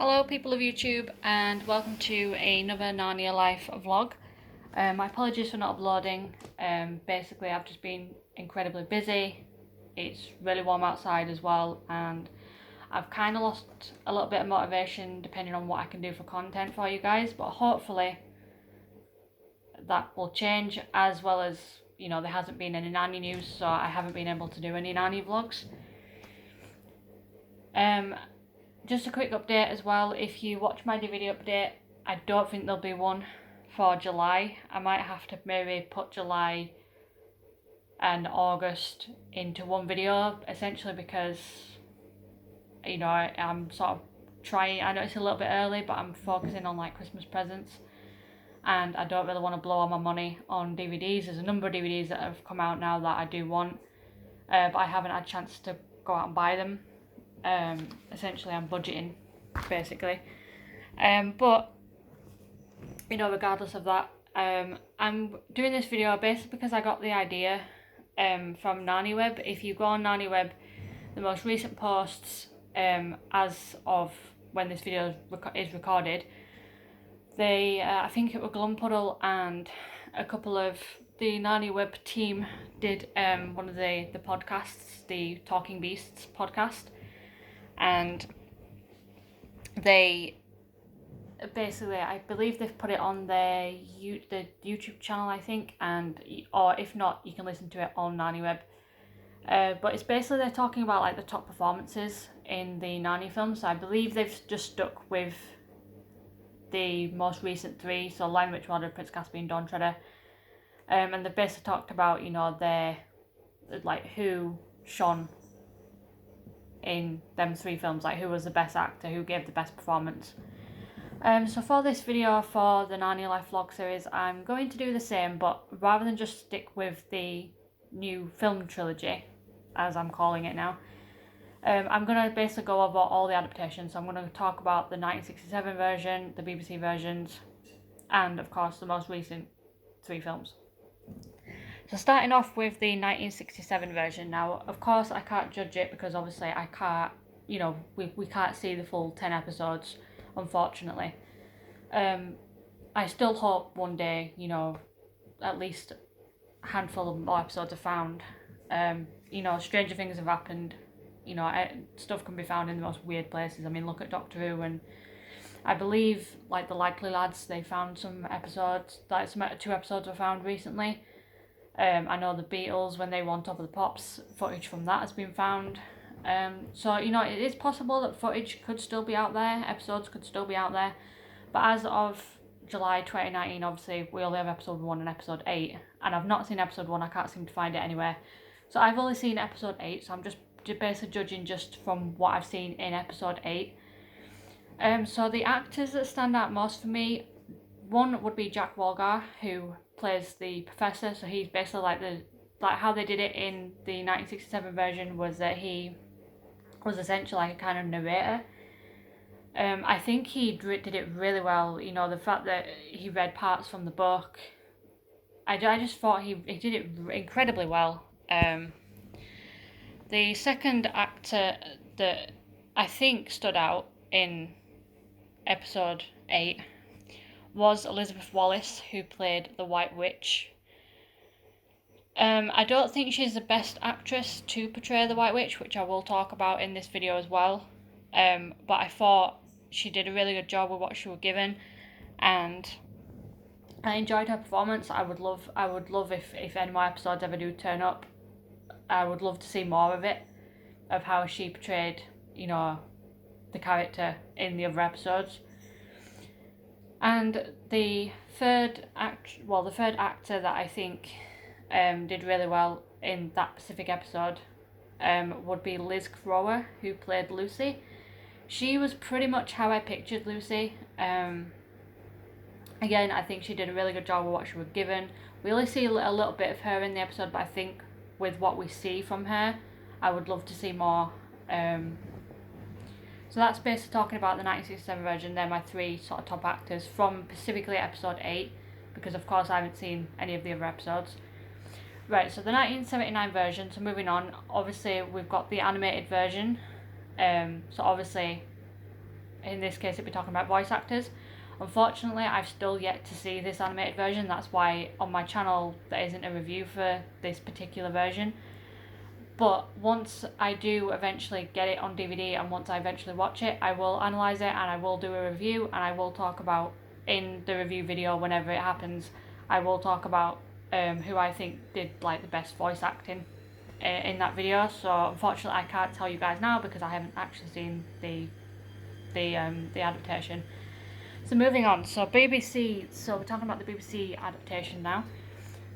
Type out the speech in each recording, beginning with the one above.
Hello people of YouTube and welcome to another Narnia Life vlog. My apologies for not uploading. Basically I've just been incredibly busy. It's really warm outside as well and I've kind of lost a little bit of motivation depending on what I can do for content for you guys, but hopefully that will change, as well as, there hasn't been any Narnia news, so I haven't been able to do any Narnia vlogs. Just a quick update as well, if you watch my DVD update, I don't think there'll be one for July. I might have to maybe put July and August into one video, essentially because, I'm sort of trying, I know it's a little bit early, but I'm focusing on like Christmas presents and I don't really want to blow all my money on DVDs. There's a number of DVDs that have come out now that I do want, but I haven't had a chance to go out and buy them. Essentially I'm budgeting basically, but regardless of that, I'm doing this video basically because I got the idea from Narniweb. If you go on Narniweb, the most recent posts, as of when this video is recorded, they I think it was Glumpuddle and a couple of the Narniweb team did one of the podcasts, the Talking Beasts podcast, and they basically, I believe they've put it on the YouTube channel, I think, or if not, you can listen to it on Narniweb. But it's basically they're talking about like the top performances in the Narnia films. So I believe they've just stuck with the most recent three, so Lion, Witch, Wardrobe, Prince Caspian, Dawn Treader, and they've basically talked about their like who shone in them three films, like who was the best actor, who gave the best performance. So for this video for the Narnia Life vlog series, I'm going to do the same, but rather than just stick with the new film trilogy, as I'm calling it now, I'm going to basically go over all the adaptations. So I'm going to talk about the 1967 version, the BBC versions, and of course the most recent three films. So starting off with the 1967 version. Now, of course, I can't judge it because obviously I can't, we can't see the full 10 episodes, unfortunately. I still hope one day, at least a handful of more episodes are found. Stranger things have happened. Stuff can be found in the most weird places. I mean, look at Doctor Who, and I believe, like, the Likely Lads, they found some episodes, like, two episodes were found recently. I know the Beatles, when they were on Top of the Pops, footage from that has been found. So, it is possible that footage could still be out there, episodes could still be out there. But as of July 2019, obviously, we only have episode 1 and episode 8. And I've not seen episode 1, I can't seem to find it anywhere. So I've only seen episode 8, so I'm just basically judging just from what I've seen in episode 8. So the actors that stand out most for me, one would be Jack Walgar, who plays the professor. So he's basically like how they did it in the 1967 version was that he was essentially like a kind of narrator. I think he did it really well. The fact that he read parts from the book, I just thought he did it incredibly well. The second actor that I think stood out in episode 8 was Elizabeth Wallace, who played the White Witch. I don't think she's the best actress to portray the White Witch, which I will talk about in this video as well. But I thought she did a really good job with what she was given, and I enjoyed her performance. I would love if any more episodes ever do turn up, I would love to see more of it, of how she portrayed, the character in the other episodes. And the third actor that I think did really well in that specific episode would be Liz Crower, who played Lucy. She was pretty much how I pictured Lucy. Again, I think she did a really good job with what she was given. We only see a little bit of her in the episode, but I think with what we see from her, I would love to see more. So that's basically talking about the 1967 version. They're my three sort of top actors from specifically episode 8, because of course I haven't seen any of the other episodes. Right, so the 1979 version, so moving on, obviously we've got the animated version. So obviously in this case it'd be talking about voice actors. Unfortunately, I've still yet to see this animated version. That's why on my channel there isn't a review for this particular version. But once I do eventually get it on DVD and once I eventually watch it, I will analyse it and I will do a review, and I will talk about, in the review video whenever it happens, I will talk about who I think did like the best voice acting in that video. So unfortunately I can't tell you guys now because I haven't actually seen the adaptation. So moving on, so BBC, so we're talking about the BBC adaptation now.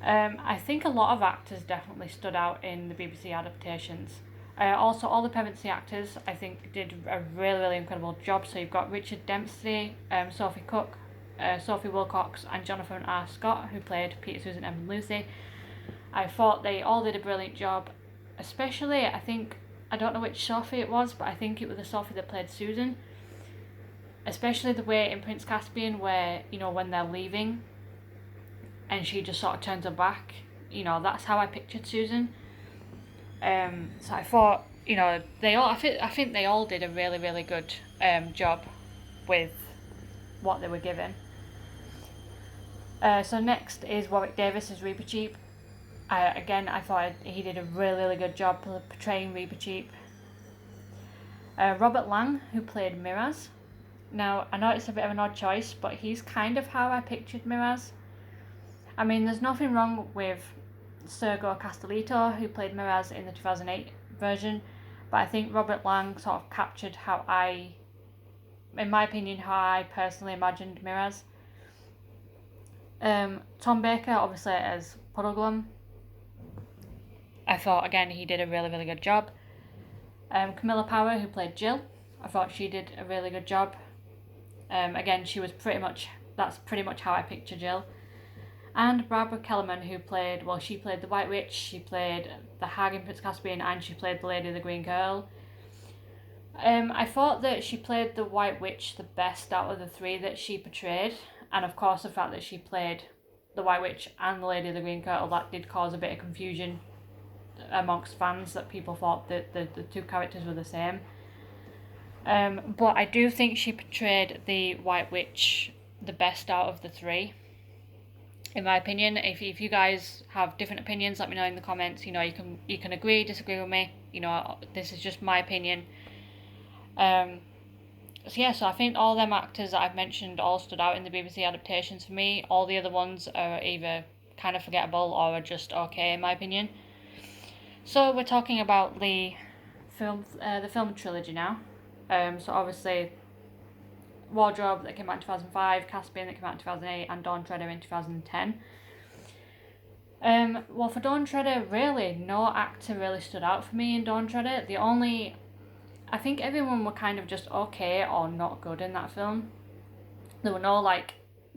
I think a lot of actors definitely stood out in the BBC adaptations. Also, all the pregnancy actors, I think, did a really, really incredible job. So you've got Richard Dempsey, Sophie Cook, Sophie Wilcox, and Jonathan R. Scott, who played Peter, Susan, Emma, and Lucy. I thought they all did a brilliant job. Especially, I think, I don't know which Sophie it was, but I think it was the Sophie that played Susan. Especially the way in Prince Caspian where, you know, when they're leaving and she just sort of turns her back, you know, that's how I pictured Susan. So I thought, you know, I think they all did a really, really good job with what they were given. So next is Warwick Davis as Reaper Cheap. Again, I thought he did a really, really good job portraying Reaper Cheap. Robert Lang, who played Miraz. Now, I know it's a bit of an odd choice, but he's kind of how I pictured Miraz. I mean, there's nothing wrong with Sergio Castellito, who played Miraz in the 2008 version, but I think Robert Lang sort of captured how in my opinion, how I personally imagined Miraz. Tom Baker, obviously, as Puddleglum. I thought, again, he did a really, really good job. Camilla Power, who played Jill, I thought she did a really good job. Again, that's pretty much how I picture Jill. And Barbara Kellerman, who played the White Witch, she played the Hag in Prince Caspian, and she played the Lady of the Green Girl. I thought that she played the White Witch the best out of the three that she portrayed, and of course the fact that she played the White Witch and the Lady of the Green Girl, that did cause a bit of confusion amongst fans, that people thought that the two characters were the same. But I do think she portrayed the White Witch the best out of the three, in my opinion. If you guys have different opinions, let me know in the comments. You know, you can agree, disagree with me. You know, this is just my opinion. So I think all them actors that I've mentioned all stood out in the BBC adaptations for me. All the other ones are either kind of forgettable or are just okay, in my opinion. So we're talking about the film trilogy now. So obviously, Wardrobe that came out in 2005, Caspian that came out in 2008, and Dawn Treader in 2010. Well, for Dawn Treader, really, no actor really stood out for me in Dawn Treader. I think everyone were kind of just okay or not good in that film. There were no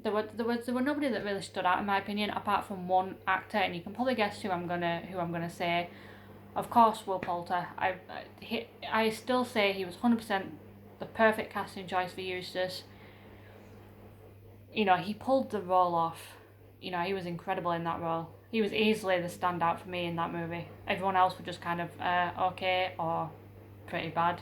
there were nobody that really stood out in my opinion, apart from one actor, and you can probably guess who I'm gonna say. Of course, Will Poulter. I still say he was 100% the perfect casting choice for Eustace. You know, he pulled the role off. You know, he was incredible in that role. He was easily the standout for me in that movie. Everyone else were just kind of okay or pretty bad.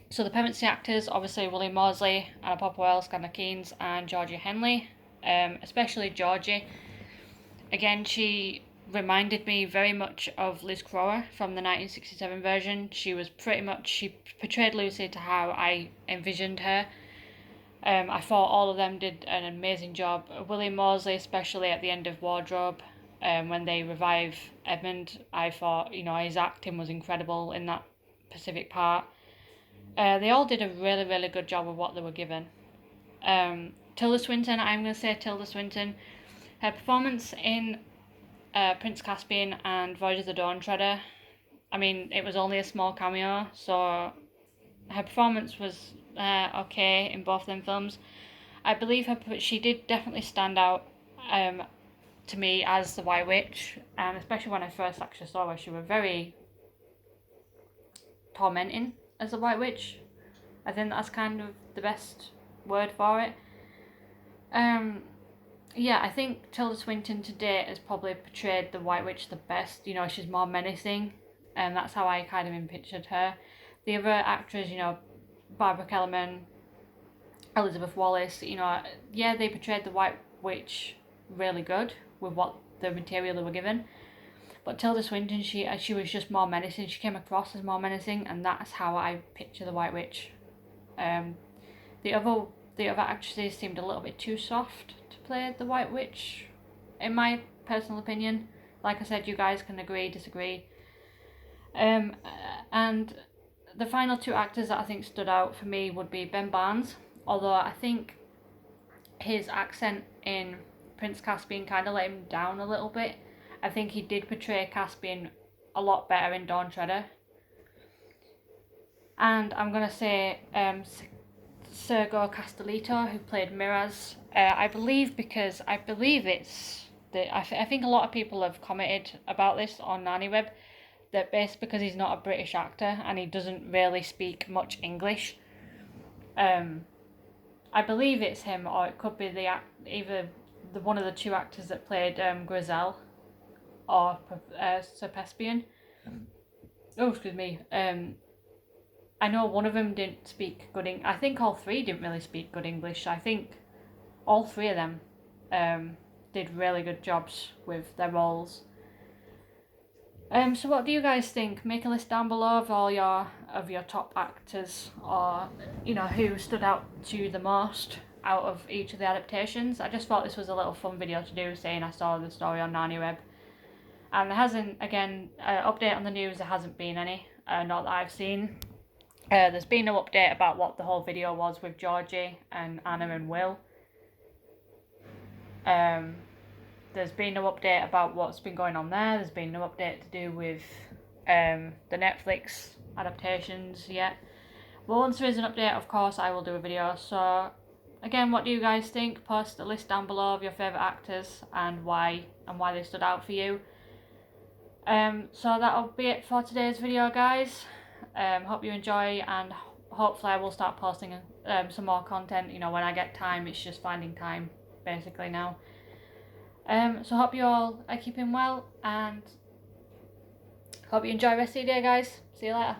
So the pregnancy actors, obviously William Moseley, Anna Popplewell, Skylar Keynes, and Georgie Henley. Especially Georgie. Again, she reminded me very much of Liz Crower from the 1967 version. She portrayed Lucy to how I envisioned her. I thought all of them did an amazing job. William Moseley, especially at the end of Wardrobe, when they revive Edmund, I thought, you know, his acting was incredible in that specific part. They all did a really, really good job of what they were given. Tilda Swinton, I'm going to say Tilda Swinton. Her performance in Prince Caspian and Voyage of the Dawn Treader, I mean, it was only a small cameo, so her performance was okay in both of them films. I believe she did definitely stand out to me as the White Witch, especially when I first actually saw her. She was very tormenting as the White Witch. I think that's kind of the best word for it. Yeah, I think Tilda Swinton to date has probably portrayed the White Witch the best. You know, she's more menacing, and that's how I kind of pictured her. The other actors, you know, Barbara Kellerman, Elizabeth Wallace, you know, yeah, they portrayed the White Witch really good with what the material they were given. But Tilda Swinton, she was just more menacing. She came across as more menacing, and that's how I picture the White Witch. Um, the other actresses seemed a little bit too soft to play the White Witch, in my personal opinion. Like I said, you guys can agree, disagree. And the final two actors that I think stood out for me would be Ben Barnes, although I think his accent in Prince Caspian kind of let him down a little bit. I think he did portray Caspian a lot better in Dawn Treader. And I'm going to say Sergio Castellito, who played Miraz. I believe it's... I think a lot of people have commented about this on Narnia that basically because he's not a British actor and he doesn't really speak much English. I believe it's him, or it could be either one of the two actors that played Grizel or Sir Caspian. Oh, excuse me. I know one of them didn't speak good English. I think all three didn't really speak good English. I think all three of them did really good jobs with their roles. So what do you guys think? Make a list down below of all your top actors, or you know, who stood out to you the most out of each of the adaptations. I just thought this was a little fun video to do, saying I saw the story on Narnia. And there hasn't, again, update on the news, there hasn't been any, not that I've seen. There's been no update about what the whole video was with Georgie and Anna and Will. There's been no update about what's been going on there. There's been no update to do with the Netflix adaptations yet. But once there is an update, of course, I will do a video. So, again, what do you guys think? Post a list down below of your favourite actors and why they stood out for you. So that'll be it for today's video, guys. Hope you enjoy, and hopefully I will start posting some more content. You know, when I get time, it's just finding time basically now. So hope you all are keeping well, and hope you enjoy the rest of your day, guys. See you later.